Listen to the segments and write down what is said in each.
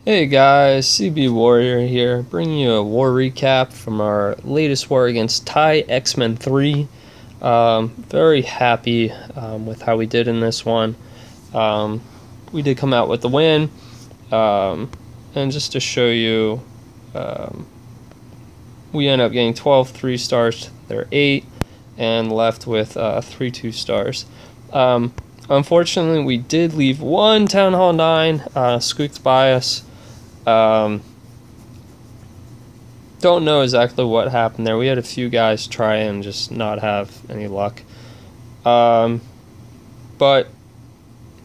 Hey guys, CB Warrior here, bringing you a war recap from our latest war against Xmen 3. Very happy with how we did in this one. We did come out with the win, and just to show you, we end up getting 12 3-stars to their 8, and left with 3 2-stars. Unfortunately, we did leave one Town Hall 9 squeaked by us. Don't know exactly what happened there. We had a few guys try and just not have any luck. But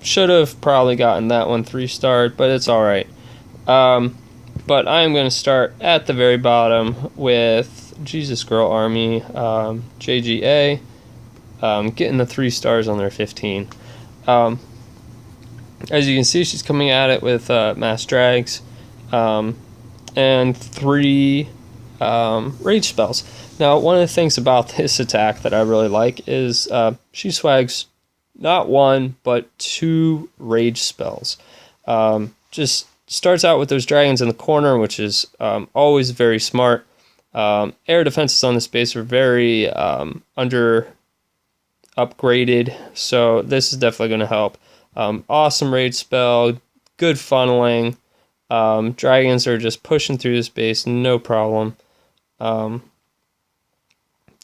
should have probably gotten that one 3-starred, but it's alright. But I am going to start at the very bottom with Jesus Girl Army, JGA, getting the 3 stars on their 15. As you can see, she's coming at it with mass drags. And 3 rage spells. Now, one of the things about this attack that I really like is she swags not 1 but 2 rage spells. Just starts out with those dragons in the corner, which is always very smart. Air defenses on this base are very under upgraded, so this is definitely going to help. Awesome rage spell, good funneling. Dragons are just pushing through this base, no problem.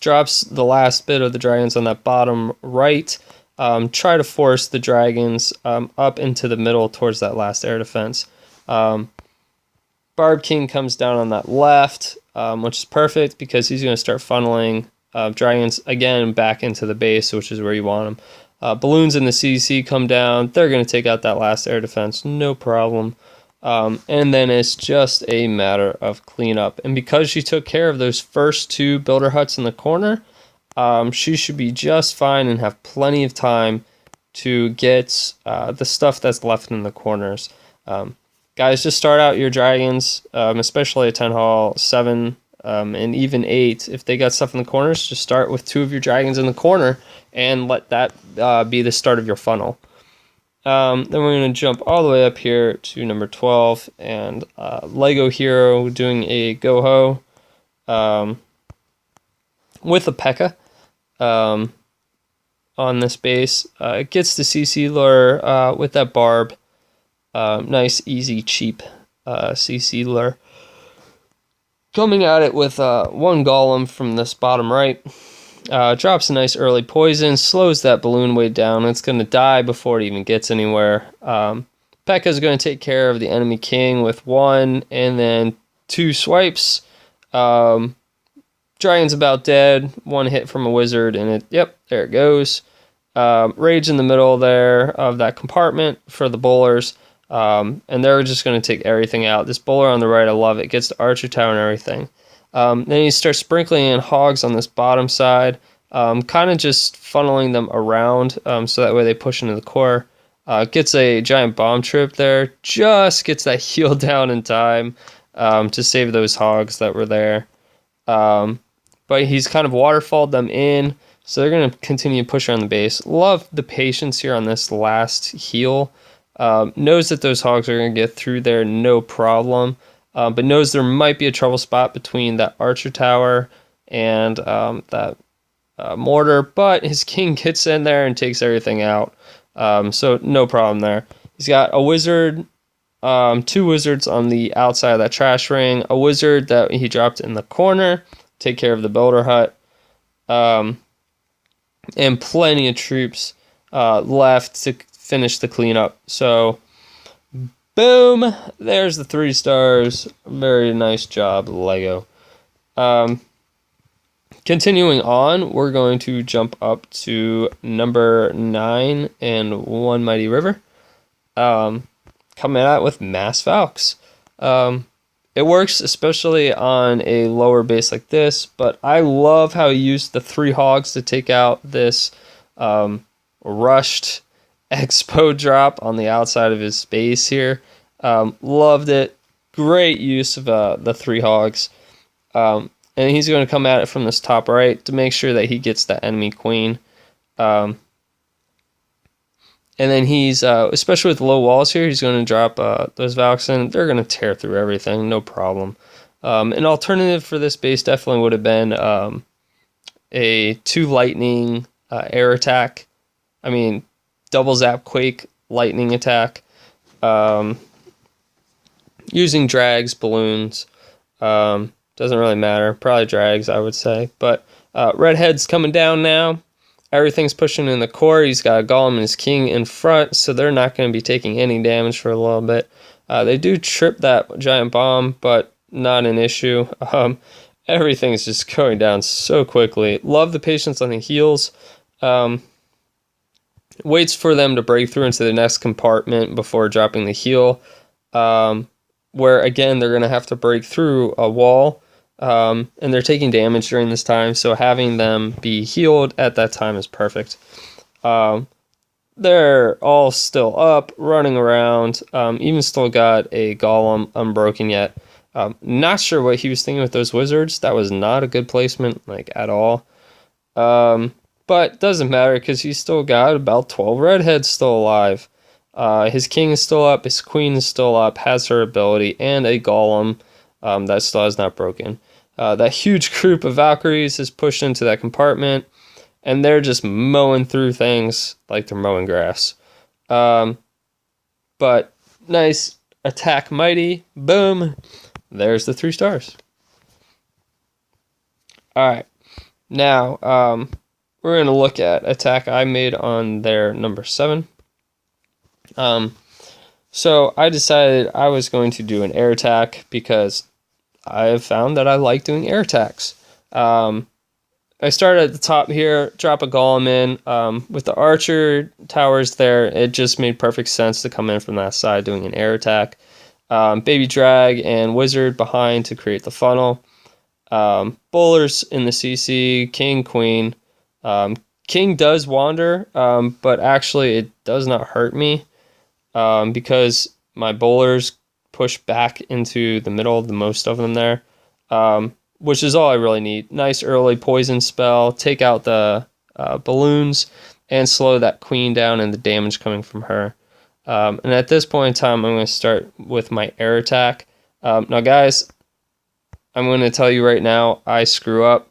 Drops the last bit of the dragons on that bottom right. Try to force the dragons up into the middle towards that last air defense. Barb King comes down on that left, which is perfect because he's going to start funneling dragons again back into the base, which is where you want them. Balloons in the CDC come down. They're going to take out that last air defense, no problem. And then it's just a matter of cleanup. And because she took care of those first 2 builder huts in the corner, she should be just fine and have plenty of time to get the stuff that's left in the corners. Guys, just start out your dragons, especially at 10 Hall 7 and even 8. If they got stuff in the corners, just start with 2 of your dragons in the corner and let that be the start of your funnel. Then we're going to jump all the way up here to number 12, and Lego Hero doing a go-ho with a P.E.K.K.A. On this base. It gets the CC lure with that Barb. Nice, easy, cheap CC lure. Coming at it with 1 Golem from this bottom right. Drops a nice early poison, slows that balloon way down. It's going to die before it even gets anywhere. P.E.K.K.A. is going to take care of the enemy king with 1 and then 2 swipes. Dragon's about dead. 1 hit from a wizard and it, yep, there it goes. Rage in the middle there of that compartment for the bowlers. And they're just going to take everything out. This bowler on the right, I love it. Gets the archer tower and everything. Then you start sprinkling in hogs on this bottom side, kind of just funneling them around so that way they push into the core. Gets a giant bomb trip there, just gets that heal down in time to save those hogs that were there. But he's kind of waterfalled them in, so they're going to continue to push around the base. Love the patience here on this last heal. Knows that those hogs are going to get through there no problem. But knows there might be a trouble spot between that archer tower and that mortar, but his king gets in there and takes everything out. So no problem there. He's got a wizard, 2 wizards on the outside of that trash ring, a wizard that he dropped in the corner, take care of the builder hut, and plenty of troops left to finish the cleanup. So boom, there's the 3 stars. Very nice job, Lego. Continuing on, we're going to jump up to number 9 and One Mighty River. Coming out with Mass Valks. It works especially on a lower base like this, but I love how he used the 3 hogs to take out this rushed expo drop on the outside of his base here. Loved it. Great use of the 3 hogs. And he's going to come at it from this top right to make sure that he gets the enemy queen. And then he's, especially with low walls here, he's going to drop those Valkson. They're going to tear through everything, no problem. An alternative for this base definitely would have been a 2 lightning air attack. I mean, double zap quake lightning attack. Using drags, balloons. Doesn't really matter. Probably drags, I would say. But Redhead's coming down now. Everything's pushing in the core. He's got a Golem and his King in front, so they're not going to be taking any damage for a little bit. They do trip that giant bomb, but not an issue. Everything's just going down so quickly. Love the patience on the heals. Waits for them to break through into the next compartment before dropping the heal. Where, again, they're going to have to break through a wall. And they're taking damage during this time, so having them be healed at that time is perfect. They're all still up, running around. Even still got a Golem unbroken yet. Not sure what he was thinking with those wizards. That was not a good placement, like, at all. But doesn't matter, because he's still got about 12 redheads still alive. His king is still up, his queen is still up, has her ability, and a Golem that still has not broken. That huge group of Valkyries is pushed into that compartment, and they're just mowing through things like they're mowing grass. But nice attack mighty, boom, there's the 3 stars. Alright, now we're going to look at attack I made on their number 7. So I decided I was going to do an air attack because I have found that I like doing air attacks. I started at the top here, drop a Golem in. With the archer towers there, it just made perfect sense to come in from that side doing an air attack. Baby Drag and Wizard behind to create the funnel. Bowlers in the CC, King, Queen. King does wander, but actually it does not hurt me because my bowlers push back into the middle, the most of them there, which is all I really need. Nice early poison spell, take out the balloons, and slow that queen down and the damage coming from her. And at this point in time, I'm going to start with my air attack. Now, guys, I'm going to tell you right now, I screw up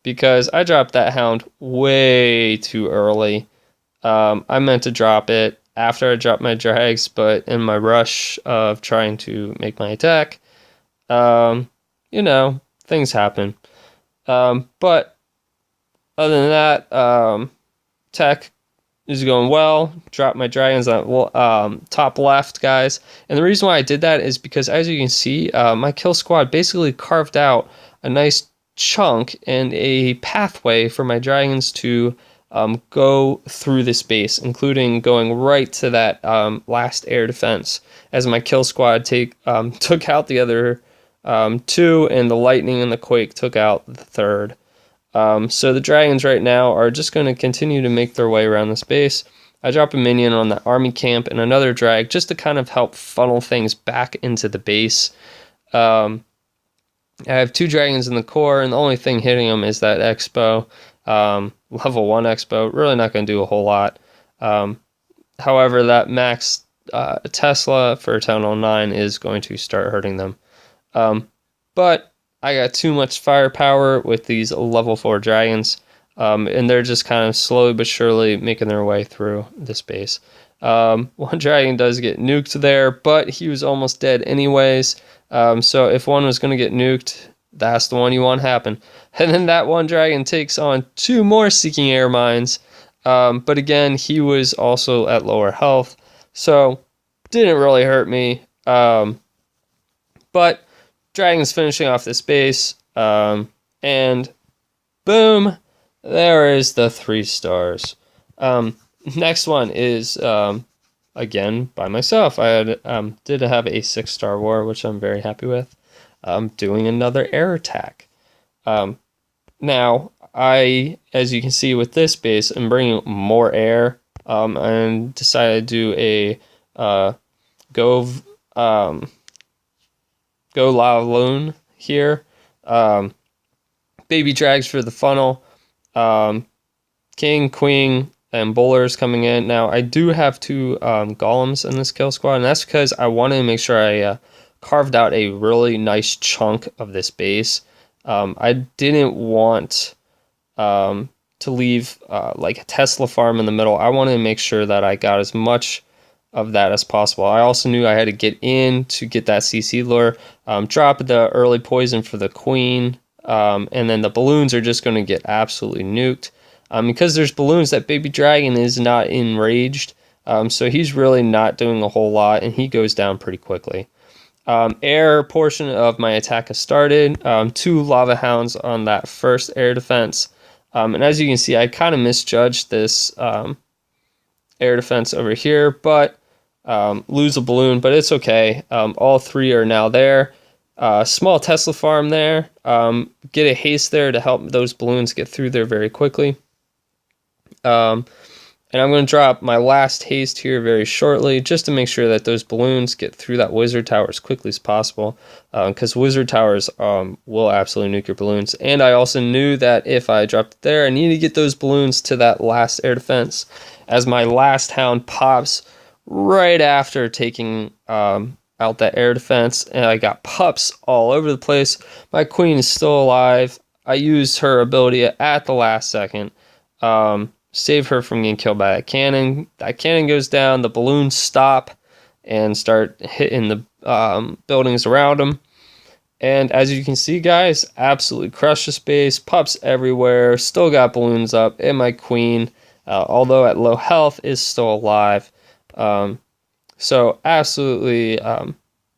because I dropped that hound way too early. I meant to drop it after I dropped my drags, but in my rush of trying to make my attack, you know, things happen. But other than that, tech is going well. Drop my dragons on top left, guys. And the reason why I did that is because, as you can see, my kill squad basically carved out a nice chunk and a pathway for my dragons to go through the space, including going right to that last air defense, as my kill squad took out the other 2, and the lightning and the quake took out the 3rd. So the dragons right now are just going to continue to make their way around the space. I drop a minion on the army camp and another drag just to kind of help funnel things back into the base. I have 2 dragons in the core, and the only thing hitting them is that Expo. Level 1 Expo, really not going to do a whole lot. However, that max Tesla for Town Hall 9 is going to start hurting them. But I got too much firepower with these level 4 dragons, and they're just kind of slowly but surely making their way through the space. One dragon does get nuked there, but he was almost dead anyways. So if one was going to get nuked, that's the one you want to happen. And then that one dragon takes on 2 more Seeking Air Mines. But again, he was also at lower health, so didn't really hurt me. But dragon's finishing off this base, and boom, there is the 3 stars. Next one is again by myself. I had did have a 6-star war, which I'm very happy with. Doing another air attack. Now, as you can see with this base, I'm bringing more air, and decided to do a go La Lune here. Baby drags for the funnel. King, queen, and bowlers coming in. Now, I do have 2 golems in this kill squad, and that's because I wanted to make sure I carved out a really nice chunk of this base. I didn't want to leave like a Tesla farm in the middle. I wanted to make sure that I got as much of that as possible. I also knew I had to get in to get that CC lure, drop the early poison for the queen, and then the balloons are just going to get absolutely nuked. Because there's balloons, that baby dragon is not enraged, so he's really not doing a whole lot, and he goes down pretty quickly. Air portion of my attack has started. 2 lava hounds on that first air defense. And as you can see, I kind of misjudged this air defense over here, but lose a balloon, but it's okay. All 3 are now there. Small Tesla farm there. Get a haste there to help those balloons get through there very quickly. And I'm going to drop my last haste here very shortly, just to make sure that those balloons get through that wizard tower as quickly as possible, because wizard towers will absolutely nuke your balloons. And I also knew that if I dropped it there, I need to get those balloons to that last air defense, as my last hound pops right after taking out that air defense, and I got pups all over the place. My queen is still alive. I used her ability at the last second. Save her from getting killed by that cannon. That cannon goes down, the balloons stop and start hitting the buildings around them. And as you can see, guys, absolutely crushed the space. Pups everywhere. Still got balloons up. And my queen, although at low health, is still alive. So absolutely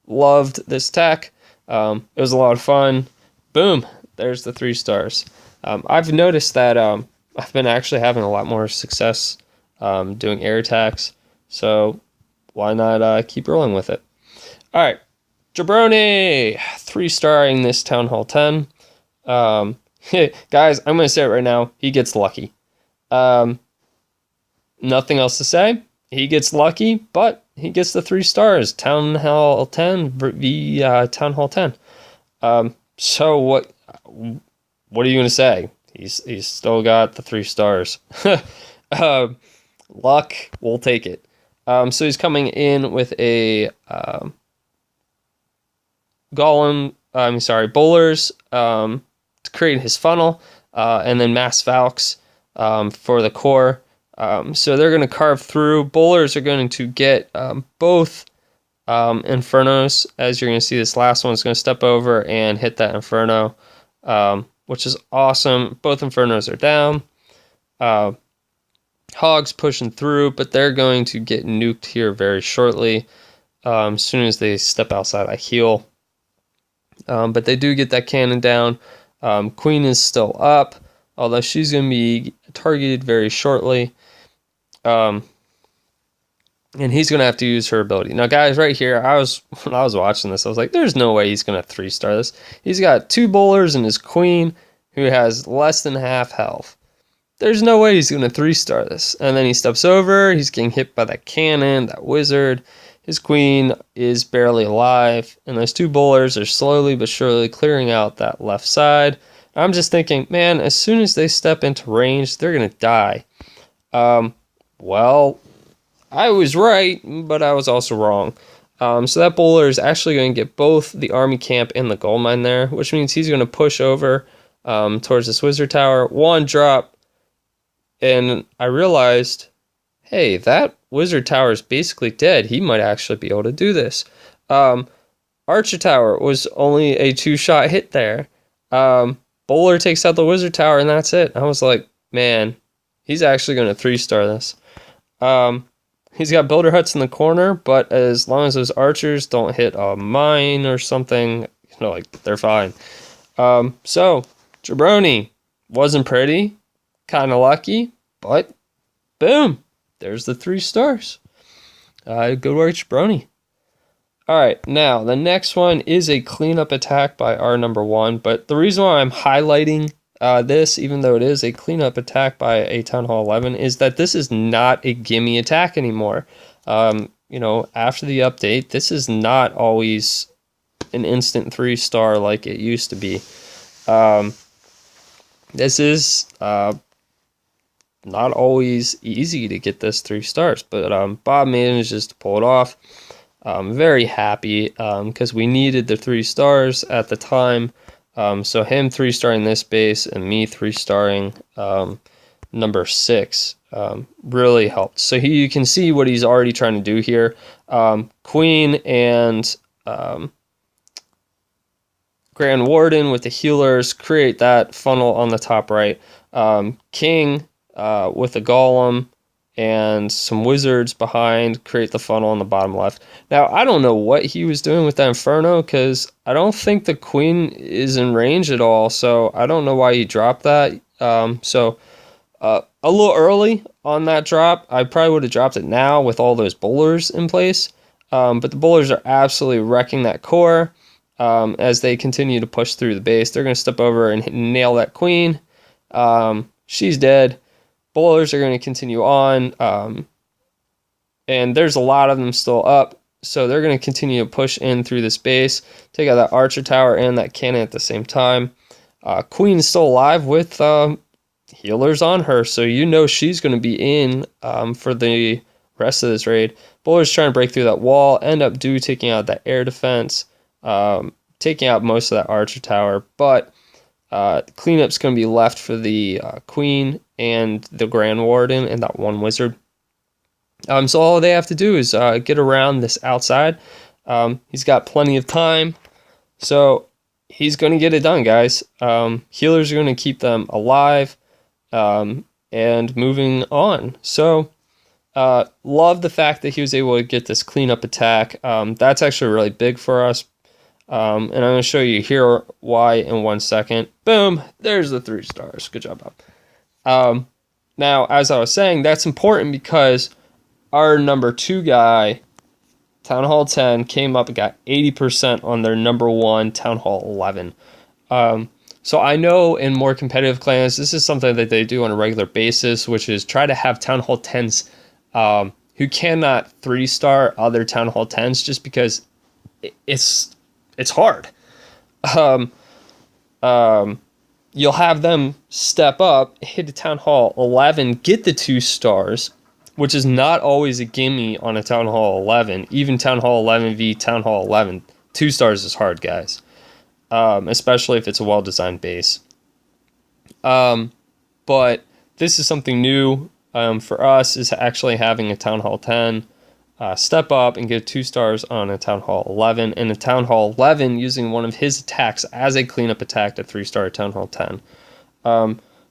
loved this tech. It was a lot of fun. Boom. There's the 3 stars. I've noticed that I've been actually having a lot more success doing air attacks, so why not keep rolling with it? All right, Jabroni, 3-starring this Town Hall 10. Guys, I'm going to say it right now, he gets lucky. Nothing else to say. He gets lucky, but he gets the 3 stars. Town Hall 10 v Town Hall 10. So what are you going to say? He's still got the 3 stars. Luck, we'll take it. So he's coming in with a bowlers to create his funnel, and then mass Valks for the core. So they're going to carve through. Bowlers are going to get both Infernos. As you're going to see, this last one's going to step over and hit that Inferno, which is awesome. Both Infernos are down. Hogs pushing through, but they're going to get nuked here very shortly. As soon as they step outside, I heal. But they do get that cannon down. Queen is still up, although she's going to be targeted very shortly. And he's going to have to use her ability. Now, guys, right here, when I was watching this, I was like, there's no way he's going to 3-star this. He's got 2 bowlers and his queen, who has less than half health. There's no way he's going to 3-star this. And then he steps over. He's getting hit by that cannon, that wizard. His queen is barely alive. And those 2 bowlers are slowly but surely clearing out that left side. I'm just thinking, man, as soon as they step into range, they're going to die. Well, I was right, but I was also wrong. So that bowler is actually going to get both the army camp and the gold mine there, which means he's going to push over towards this wizard tower. 1 drop, and I realized, hey, that wizard tower is basically dead. He might actually be able to do this. Archer tower was only a 2-shot hit there. Bowler takes out the wizard tower, and that's it. I was like, man, he's actually going to 3-star this. He's got builder huts in the corner, but as long as those archers don't hit a mine or something, they're fine. So, Jabroni wasn't pretty, kind of lucky, but boom, there's the 3 stars. Good work, Jabroni. All right, now the next one is a cleanup attack by our number 1, but the reason why I'm highlighting this, even though it is a cleanup attack by a Town Hall 11, is that this is not a gimme attack anymore. After the update, this is not always an instant 3-star like it used to be. This is, not always easy to get this 3 stars, but Bob manages to pull it off. Very happy because we needed the 3 stars at the time. So him 3-starring this base and me 3-starring number 6 really helped. So you can see what he's already trying to do here. Queen and Grand Warden with the healers create that funnel on the top right. King with a golem and some wizards behind create the funnel on the bottom left. Now, I don't know what he was doing with that Inferno, because I don't think the queen is in range at all, so I don't know why he dropped that. A little early on that drop. I probably would have dropped it now with all those bowlers in place, but the bowlers are absolutely wrecking that core as they continue to push through the base. They're going to step over and nail that queen. She's dead. Bowlers are going to continue on, and there's a lot of them still up, so they're going to continue to push in through this base, take out that archer tower and that cannon at the same time. Queen is still alive with healers on her, so you know she's going to be in for the rest of this raid. Bowlers trying to break through that wall, end up taking out that air defense, taking out most of that archer tower, but cleanup's going to be left for the queen and the Grand Warden and that one wizard. So all they have to do is get around this outside. He's got plenty of time, so he's going to get it done, guys. Healers are going to keep them alive and moving on. So love the fact that he was able to get this cleanup attack. That's actually really big for us. And I'm going to show you here why in 1 second. Boom, there's the 3 stars. Good job, Bob. Now, as I was saying, that's important because our number 2 guy, Town Hall 10, came up and got 80% on their number 1, Town Hall 11. So I know in more competitive clans, this is something that they do on a regular basis, which is try to have Town Hall 10s who cannot 3-star other Town Hall 10s just because it's hard. You'll have them step up, hit a Town Hall 11, get the 2 stars, which is not always a gimme on a Town Hall 11. Even Town Hall 11 v Town Hall 11, 2 stars is hard, guys. Especially if it's a well-designed base. But this is something new for us, is actually having a Town Hall 10 step up and get 2 stars on a Town Hall 11, and a Town Hall 11 using one of his attacks as a cleanup attack to 3-star Town Hall 10.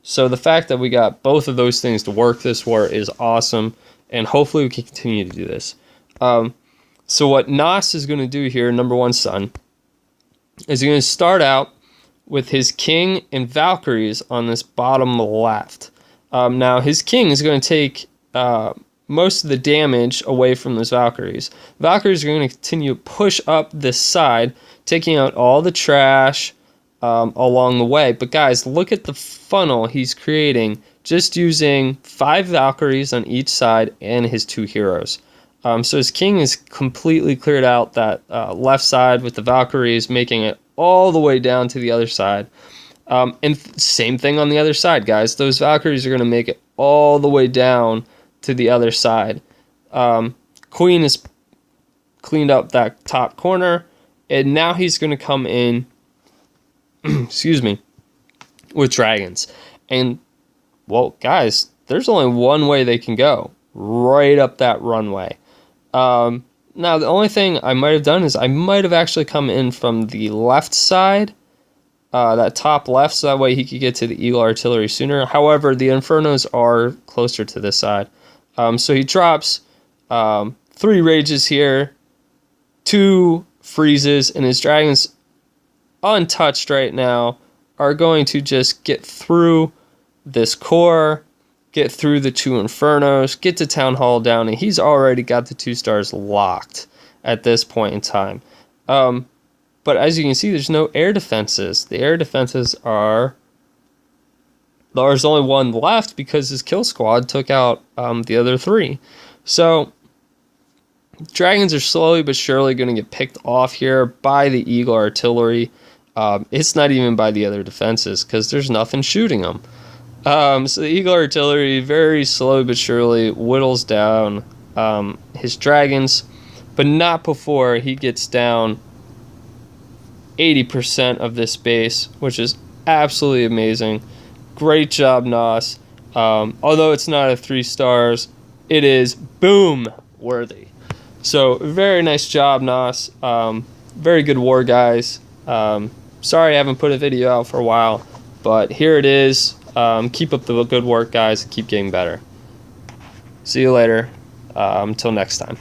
So the fact that we got both of those things to work this war is awesome, and hopefully we can continue to do this. So what Nas is going to do here, number 1 son, is going to start out with his king and Valkyries on this bottom left. Now his king is going to take most of the damage away from those Valkyries. Valkyries are going to continue to push up this side, taking out all the trash along the way. But guys, look at the funnel he's creating just using 5 Valkyries on each side and his 2 heroes. So his king is completely cleared out that left side with the Valkyries, making it all the way down to the other side. And same thing on the other side, guys. Those Valkyries are going to make it all the way down to the other side. Queen has cleaned up that top corner, and now he's going to come in excuse me, with dragons. And, well, guys, there's only one way they can go, right up that runway. Now, the only thing I might have done is I might have actually come in from the left side, that top left, so that way he could get to the Eagle Artillery sooner. However, the Infernos are closer to this side. So he drops 3 Rages here, 2 Freezes, and his dragons, untouched right now, are going to just get through this core, get through the 2 Infernos, get to Town Hall down, and he's already got the 2 stars locked at this point in time. But as you can see, there's no air defenses. The air defenses are... There's only 1 left because his kill squad took out the other 3. So, dragons are slowly but surely going to get picked off here by the Eagle Artillery. It's not even by the other defenses because there's nothing shooting them. So the Eagle Artillery very slowly but surely whittles down his dragons, but not before he gets down 80% of this base, which is absolutely amazing. Great job, Nos. Although it's not a 3 stars, it is boom worthy. So very nice job, Nos. Very good war, guys. Sorry I haven't put a video out for a while, but here it is. Keep up the good work, guys. Keep getting better. See you later. Until next time.